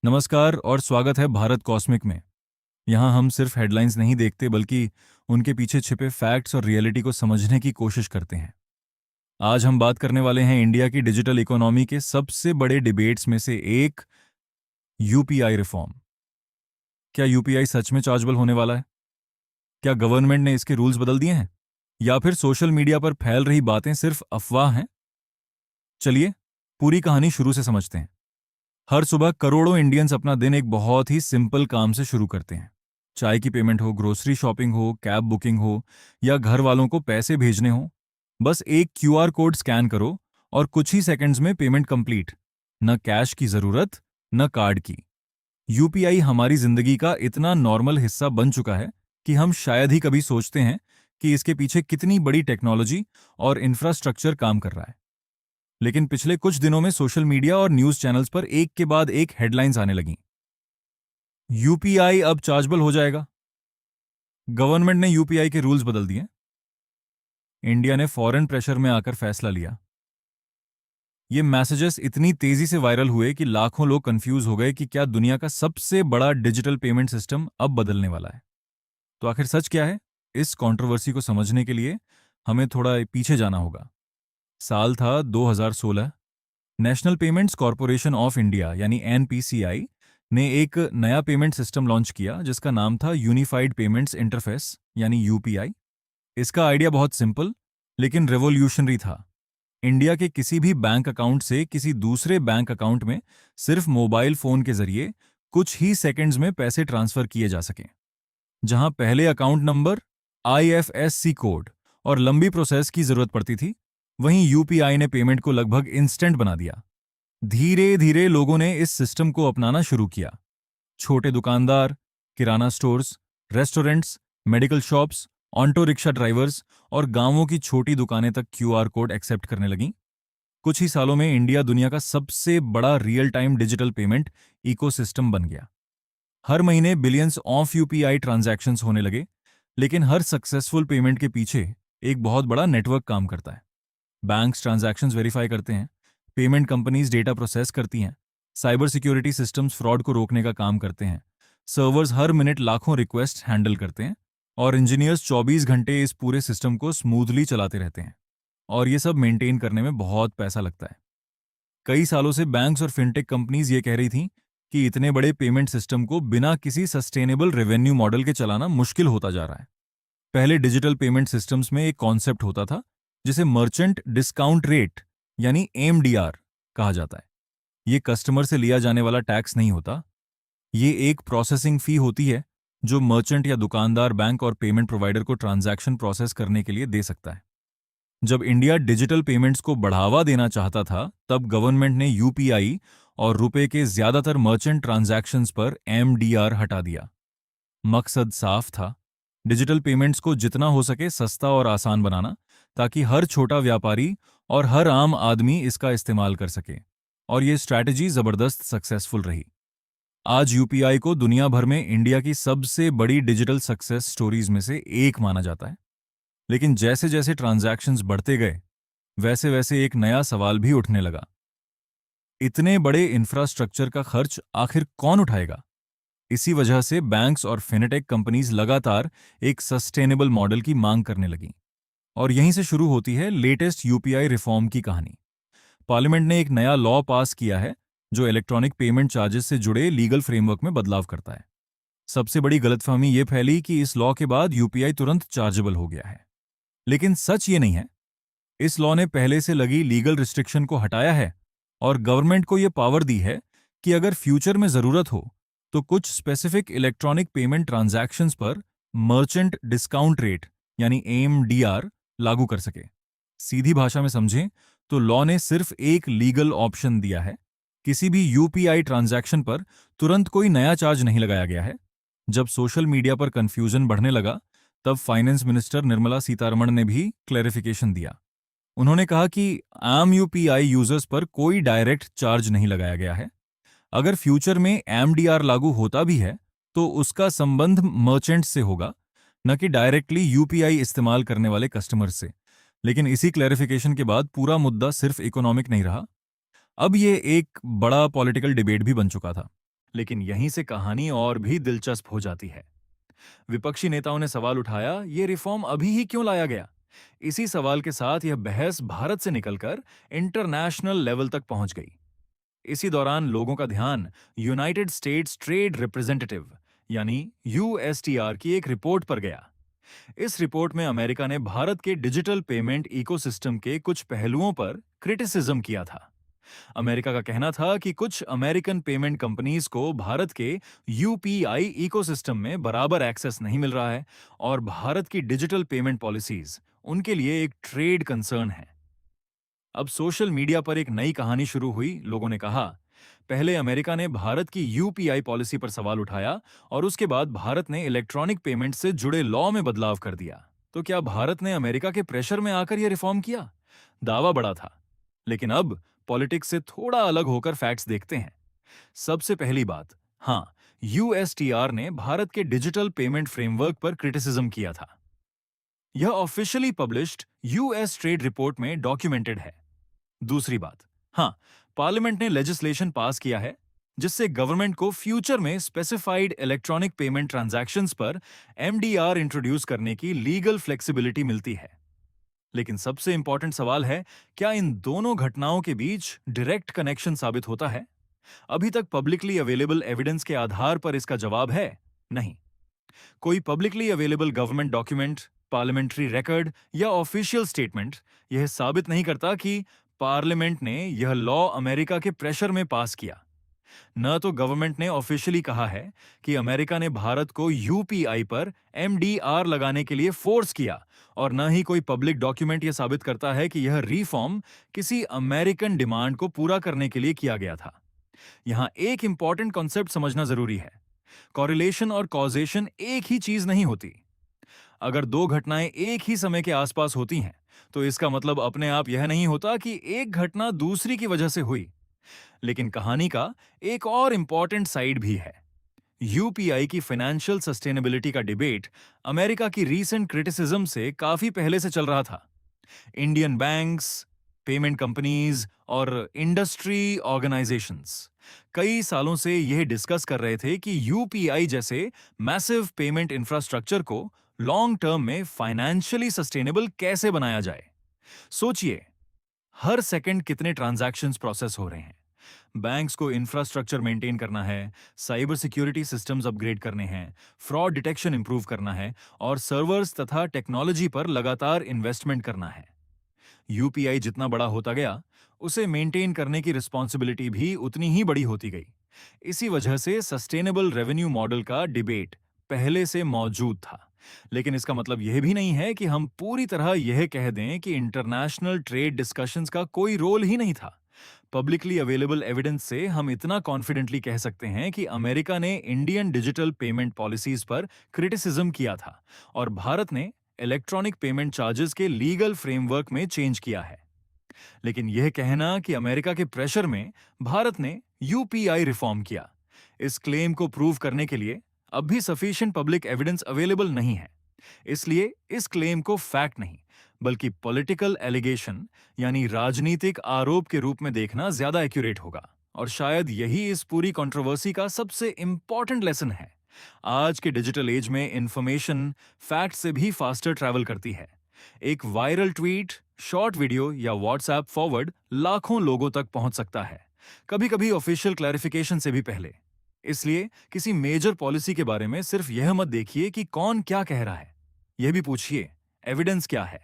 नमस्कार और स्वागत है भारत कॉस्मिक में। यहाँ हम सिर्फ हेडलाइंस नहीं देखते बल्कि उनके पीछे छिपे फैक्ट्स और रियलिटी को समझने की कोशिश करते हैं। आज हम बात करने वाले हैं इंडिया की डिजिटल इकोनॉमी के सबसे बड़े डिबेट्स में से एक, यूपीआई रिफॉर्म। क्या यूपीआई सच में चार्जेबल होने वाला है? क्या गवर्नमेंट ने इसके रूल्स बदल दिए हैं या फिर सोशल मीडिया पर फैल रही बातें सिर्फ अफवाह हैं? चलिए पूरी कहानी शुरू से समझते हैं। हर सुबह करोड़ों इंडियंस अपना दिन एक बहुत ही सिंपल काम से शुरू करते हैं। चाय की पेमेंट हो, ग्रोसरी शॉपिंग हो, कैब बुकिंग हो या घर वालों को पैसे भेजने हो, बस एक क्यूआर कोड स्कैन करो और कुछ ही सेकंड्स में पेमेंट कंप्लीट। न कैश की जरूरत, न कार्ड की। यूपीआई हमारी जिंदगी का इतना नॉर्मल हिस्सा बन चुका है कि हम शायद ही कभी सोचते हैं कि इसके पीछे कितनी बड़ी टेक्नोलॉजी और इंफ्रास्ट्रक्चर काम कर रहा है। लेकिन पिछले कुछ दिनों में सोशल मीडिया और न्यूज चैनल्स पर एक के बाद एक हेडलाइंस आने लगीं। यूपीआई अब चार्जेबल हो जाएगा। गवर्नमेंट ने यूपीआई के रूल्स बदल दिए। इंडिया ने फॉरेन प्रेशर में आकर फैसला लिया। ये मैसेजेस इतनी तेजी से वायरल हुए कि लाखों लोग कंफ्यूज हो गए कि क्या दुनिया का सबसे बड़ा डिजिटल पेमेंट सिस्टम अब बदलने वाला है। तो आखिर सच क्या है? इस कंट्रोवर्सी को समझने के लिए हमें थोड़ा पीछे जाना होगा। साल था 2016। National payments corporation of India यानी एनपीसीआई ने एक नया पेमेंट सिस्टम लॉन्च किया जिसका नाम था यूनिफाइड पेमेंट्स इंटरफेस यानी यूपीआई। इसका आइडिया बहुत सिंपल लेकिन रेवोल्यूशनरी था। इंडिया के किसी भी बैंक अकाउंट से किसी दूसरे बैंक अकाउंट में सिर्फ मोबाइल फोन के जरिए कुछ ही सेकंड्स में पैसे ट्रांसफर किए जा सकें। जहां पहले अकाउंट नंबर, आईएफएससी कोड और लंबी प्रोसेस की जरूरत पड़ती थी, वहीं यूपीआई ने पेमेंट को लगभग इंस्टेंट बना दिया। धीरे धीरे लोगों ने इस सिस्टम को अपनाना शुरू किया। छोटे दुकानदार, किराना stores, restaurants, medical shops, auto rickshaw drivers और गांवों की छोटी दुकानें तक क्यूआर कोड एक्सेप्ट करने लगीं। कुछ ही सालों में इंडिया दुनिया का सबसे बड़ा real time digital payment ecosystem बन गया। हर महीने बिलियंस ऑफ यूपीआई ट्रांजैक्शंस होने लगे, लेकिन हर सक्सेसफुल पेमेंट के पीछे एक बहुत बड़ा नेटवर्क काम करता है। बैंक्स ट्रांजैक्शंस वेरीफाई करते हैं, पेमेंट कंपनीज डेटा प्रोसेस करती हैं, साइबर सिक्योरिटी सिस्टम्स फ्रॉड को रोकने का काम करते हैं, सर्वर्स हर मिनट लाखों रिक्वेस्ट हैंडल करते हैं और इंजीनियर्स 24 घंटे इस पूरे सिस्टम को स्मूथली चलाते रहते हैं। और ये सब मेंटेन करने में बहुत पैसा लगता है। कई सालों से बैंक्स और फिनटेक कंपनीज ये कह रही थीं कि इतने बड़े पेमेंट सिस्टम को बिना किसी सस्टेनेबल रेवेन्यू मॉडल के चलाना मुश्किल होता जा रहा है। पहले डिजिटल पेमेंट सिस्टम्स में एक कॉन्सेप्ट होता था जिसे मर्चेंट डिस्काउंट रेट यानी एमडीआर कहा जाता है। ये कस्टमर से लिया जाने वाला टैक्स नहीं होता। ये एक प्रोसेसिंग फी होती है जो मर्चेंट या दुकानदार बैंक और पेमेंट प्रोवाइडर को ट्रांजैक्शन प्रोसेस करने के लिए दे सकता है। जब इंडिया डिजिटल पेमेंट्स को बढ़ावा देना चाहता था, तब गवर्नमेंट ने यूपीआई और रुपए के ज्यादातर मर्चेंट ट्रांजैक्शंस पर एमडीआर हटा दिया। मकसद साफ था, डिजिटल पेमेंट्स को जितना हो सके सस्ता और आसान बनाना, ताकि हर छोटा व्यापारी और हर आम आदमी इसका इस्तेमाल कर सके। और ये स्ट्रैटेजी जबरदस्त सक्सेसफुल रही। आज यूपीआई को दुनिया भर में इंडिया की सबसे बड़ी डिजिटल सक्सेस स्टोरीज में से एक माना जाता है। लेकिन जैसे जैसे ट्रांजैक्शंस बढ़ते गए, वैसे वैसे एक नया सवाल भी उठने लगा। इतने बड़े इंफ्रास्ट्रक्चर का खर्च आखिर कौन उठाएगा? इसी वजह से बैंक्स और फिनटेक कंपनीज लगातार एक सस्टेनेबल मॉडल की मांग करने लगीं। और यहीं से शुरू होती है लेटेस्ट यूपीआई रिफॉर्म की कहानी। पार्लियामेंट ने एक नया लॉ पास किया है जो इलेक्ट्रॉनिक पेमेंट चार्जेस से जुड़े लीगल फ्रेमवर्क में बदलाव करता है। सबसे बड़ी गलतफहमी ये फैली कि इस लॉ के बाद यूपीआई तुरंत चार्जेबल हो गया है। लेकिन सच ये नहीं है। इस लॉ ने पहले से लगी लीगल रिस्ट्रिक्शन को हटाया है और गवर्नमेंट को यह पावर दी है कि अगर फ्यूचर में जरूरत हो तो कुछ स्पेसिफिक इलेक्ट्रॉनिक पेमेंट ट्रांजैक्शंस पर मर्चेंट डिस्काउंट रेट यानी एमडीआर लागू कर सके। सीधी भाषा में समझें तो लॉ ने सिर्फ एक लीगल ऑप्शन दिया है। किसी भी यूपीआई ट्रांजैक्शन पर तुरंत कोई नया चार्ज नहीं लगाया गया है। जब सोशल मीडिया पर कंफ्यूजन बढ़ने लगा, तब फाइनेंस मिनिस्टर निर्मला सीतारमण ने भी क्लैरिफिकेशन दिया। उन्होंने कहा कि आम यूपीआई यूजर्स पर कोई डायरेक्ट चार्ज नहीं लगाया गया है। अगर फ्यूचर में एमडीआर लागू होता भी है तो उसका संबंध मर्चेंट से होगा, न कि डायरेक्टली यूपीआई इस्तेमाल करने वाले कस्टमर से। लेकिन इसी क्लैरिफिकेशन के बाद पूरा मुद्दा सिर्फ इकोनॉमिक नहीं रहा, अब ये एक बड़ा पॉलिटिकल डिबेट भी बन चुका था। लेकिन यहीं से कहानी और भी दिलचस्प हो जाती है। विपक्षी नेताओं ने सवाल उठाया, ये रिफॉर्म अभी ही क्यों लाया गया? इसी सवाल के साथ यह बहस भारत से निकलकर इंटरनेशनल लेवल तक पहुंच गई। इसी दौरान लोगों का ध्यान यूनाइटेड स्टेट्स ट्रेड रिप्रेजेंटेटिव यानी यूएसटीआर की एक रिपोर्ट पर गया। इस रिपोर्ट में अमेरिका ने भारत के डिजिटल पेमेंट इकोसिस्टम के कुछ पहलुओं पर क्रिटिसिज्म किया था। अमेरिका का कहना था कि कुछ अमेरिकन पेमेंट कंपनीज को भारत के यूपीआई इकोसिस्टम में बराबर एक्सेस नहीं मिल रहा है और भारत की डिजिटल पेमेंट पॉलिसीज उनके लिए एक ट्रेड कंसर्न है। अब सोशल मीडिया पर एक नई कहानी शुरू हुई। लोगों ने कहा, पहले अमेरिका ने भारत की यूपीआई पॉलिसी पर सवाल उठाया और उसके बाद भारत ने इलेक्ट्रॉनिक पेमेंट से जुड़े लॉ में बदलाव कर दिया। तो क्या भारत ने अमेरिका के प्रेशर में आकर यह रिफॉर्म किया? दावा बड़ा था। लेकिन अब पॉलिटिक्स से थोड़ा अलग होकर फैक्ट्स देखते हैं। सबसे पहली बात, हाँ, यूएसटीआर ने भारत के डिजिटल पेमेंट फ्रेमवर्क पर क्रिटिसिज्म किया था। यह officially published US trade report में डॉक्यूमेंटेड है। दूसरी बात, हाँ, पार्लियामेंट ने लेजिस्लेशन पास किया है जिससे गवर्नमेंट को फ्यूचर में स्पेसिफाइड इलेक्ट्रॉनिक पेमेंट ट्रांजैक्शंस पर एमडीआर इंट्रोड्यूस करने की लीगल फ्लेक्सिबिलिटी मिलती है। लेकिन सबसे इंपॉर्टेंट सवाल है, क्या इन दोनों घटनाओं के बीच डायरेक्ट कनेक्शन साबित होता है? अभी तक पब्लिकली अवेलेबल एविडेंस के आधार पर इसका जवाब है नहीं। कोई publicly available government document, parliamentary record या ऑफिशियल स्टेटमेंट यह साबित नहीं करता कि पार्लियामेंट ने यह लॉ अमेरिका के प्रेशर में पास किया। न तो गवर्नमेंट ने ऑफिशियली कहा है कि अमेरिका ने भारत को यूपीआई पर एमडीआर लगाने के लिए फोर्स किया और न ही कोई पब्लिक डॉक्यूमेंट यह साबित करता है कि यह रिफॉर्म किसी अमेरिकन डिमांड को पूरा करने के लिए किया गया था। यहां एक इंपॉर्टेंट कॉन्सेप्ट समझना जरूरी है। कॉरिलेशन और कॉजेशन एक ही चीज नहीं होती। अगर दो घटनाएं एक ही समय के आसपास होती हैं, तो इसका मतलब अपने आप यह नहीं होता कि एक घटना दूसरी की वजह से हुई। लेकिन कहानी का एक और इंपॉर्टेंट साइड भी है। यूपीआई की फाइनेंशियल सस्टेनेबिलिटी का डिबेट अमेरिका की रीसेंट क्रिटिसिज्म से काफी पहले से चल रहा था। इंडियन बैंक्स, पेमेंट कंपनीज और इंडस्ट्री ऑर्गेनाइजेशंस कई सालों से यह डिस्कस कर रहे थे कि यूपीआई जैसे मैसिव पेमेंट इंफ्रास्ट्रक्चर को लॉन्ग टर्म में फाइनेंशियली सस्टेनेबल कैसे बनाया जाए। सोचिए, हर सेकंड कितने ट्रांजैक्शंस प्रोसेस हो रहे हैं। बैंक्स को इंफ्रास्ट्रक्चर मेंटेन करना है, साइबर सिक्योरिटी सिस्टम्स अपग्रेड करने हैं, फ्रॉड डिटेक्शन इंप्रूव करना है और सर्वर्स तथा टेक्नोलॉजी पर लगातार इन्वेस्टमेंट करना है। यूपीआई जितना बड़ा होता गया, उसे मेंटेन करने की रिस्पॉन्सिबिलिटी भी उतनी ही बड़ी होती गई। इसी वजह से सस्टेनेबल रेवेन्यू मॉडल का डिबेट पहले से मौजूद था। लेकिन इसका मतलब यह भी नहीं है कि हम पूरी तरह यह कह दें कि इंटरनेशनल ट्रेड डिस्कशंस का कोई रोल ही नहीं था। पब्लिकली अवेलेबल एविडेंस से हम इतना कॉन्फिडेंटली कह सकते हैं कि अमेरिका ने इंडियन डिजिटल पेमेंट पॉलिसीज पर क्रिटिसिज्म किया था और भारत ने इलेक्ट्रॉनिक पेमेंट चार्जेस के लीगल फ्रेमवर्क में चेंज किया है। लेकिन यह कहना कि अमेरिका के प्रेशर में भारत ने यूपीआई रिफॉर्म किया, इस क्लेम को प्रूव करने के लिए अब भी सफिशिएंट पब्लिक एविडेंस अवेलेबल नहीं है। इसलिए इस क्लेम को फैक्ट नहीं बल्कि पॉलिटिकल एलिगेशन यानी राजनीतिक आरोप के रूप में देखना ज्यादा एक्यूरेट होगा। और शायद यही इस पूरी कंट्रोवर्सी का सबसे इंपॉर्टेंट लेसन है। आज के डिजिटल एज में इंफॉर्मेशन फैक्ट से भी फास्टर ट्रैवल करती है। एक वायरल ट्वीट, शॉर्ट वीडियो या व्हाट्सएप फॉरवर्ड लाखों लोगों तक पहुंच सकता है, कभी कभी ऑफिशियल क्लैरिफिकेशन से भी पहले। इसलिए किसी मेजर पॉलिसी के बारे में सिर्फ यह मत देखिए कि कौन क्या कह रहा है, यह भी पूछिए एविडेंस क्या है।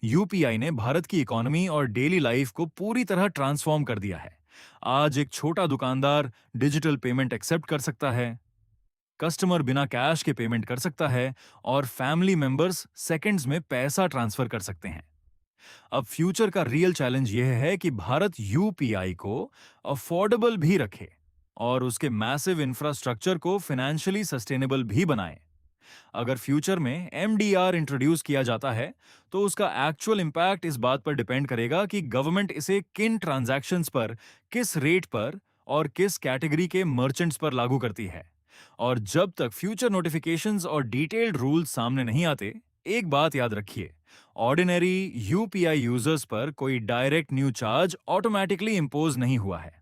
यूपीआई ने भारत की इकोनॉमी और डेली लाइफ को पूरी तरह ट्रांसफॉर्म कर दिया है। आज एक छोटा दुकानदार डिजिटल पेमेंट एक्सेप्ट कर सकता है, कस्टमर बिना कैश के पेमेंट कर सकता है और फैमिली मेंबर्स सेकंड्स में पैसा ट्रांसफर कर सकते हैं। अब फ्यूचर का रियल चैलेंज यह है कि भारत यूपीआई को अफोर्डेबल भी रखे और उसके मैसिव इंफ्रास्ट्रक्चर को फाइनेंशियली सस्टेनेबल भी बनाए। अगर फ्यूचर में एमडीआर इंट्रोड्यूस किया जाता है तो उसका एक्चुअल इंपैक्ट इस बात पर डिपेंड करेगा कि गवर्नमेंट इसे किन ट्रांजैक्शंस पर, किस रेट पर और किस कैटेगरी के मर्चेंट्स पर लागू करती है। और जब तक फ्यूचर नोटिफिकेशंस और डिटेल्ड रूल्स सामने नहीं आते, एक बात याद रखिए, ऑर्डिनरी यूपीआई यूजर्स पर कोई direct new charge automatically impose नहीं हुआ है।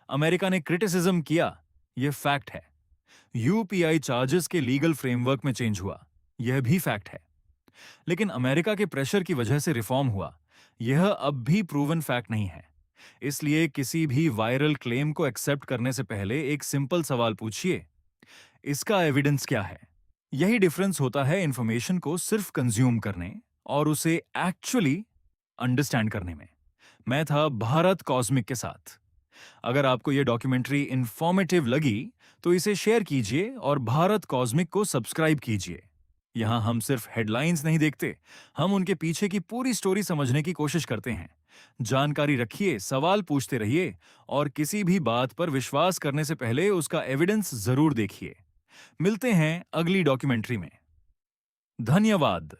अमेरिका ने क्रिटिसिज्म किया, यह फैक्ट है। यूपीआई चार्जेस के लीगल फ्रेमवर्क में चेंज हुआ, यह भी फैक्ट है। लेकिन अमेरिका के प्रेशर की वजह से रिफॉर्म हुआ, यह अब भी प्रूवन फैक्ट नहीं है। इसलिए किसी भी वायरल क्लेम को एक्सेप्ट करने से पहले एक सिंपल सवाल पूछिए, इसका एविडेंस क्या है? यही डिफरेंस होता है इंफॉर्मेशन को सिर्फ कंज्यूम करने और उसे एक्चुअली अंडरस्टैंड करने में। मैं था भारत कॉस्मिक के साथ। अगर आपको यह डॉक्यूमेंट्री इंफॉर्मेटिव लगी तो इसे शेयर कीजिए और भारत कॉस्मिक को सब्सक्राइब कीजिए। यहां हम सिर्फ हेडलाइंस नहीं देखते, हम उनके पीछे की पूरी स्टोरी समझने की कोशिश करते हैं। जानकारी रखिए, सवाल पूछते रहिए और किसी भी बात पर विश्वास करने से पहले उसका एविडेंस जरूर देखिए। मिलते हैं अगली डॉक्यूमेंट्री में। धन्यवाद।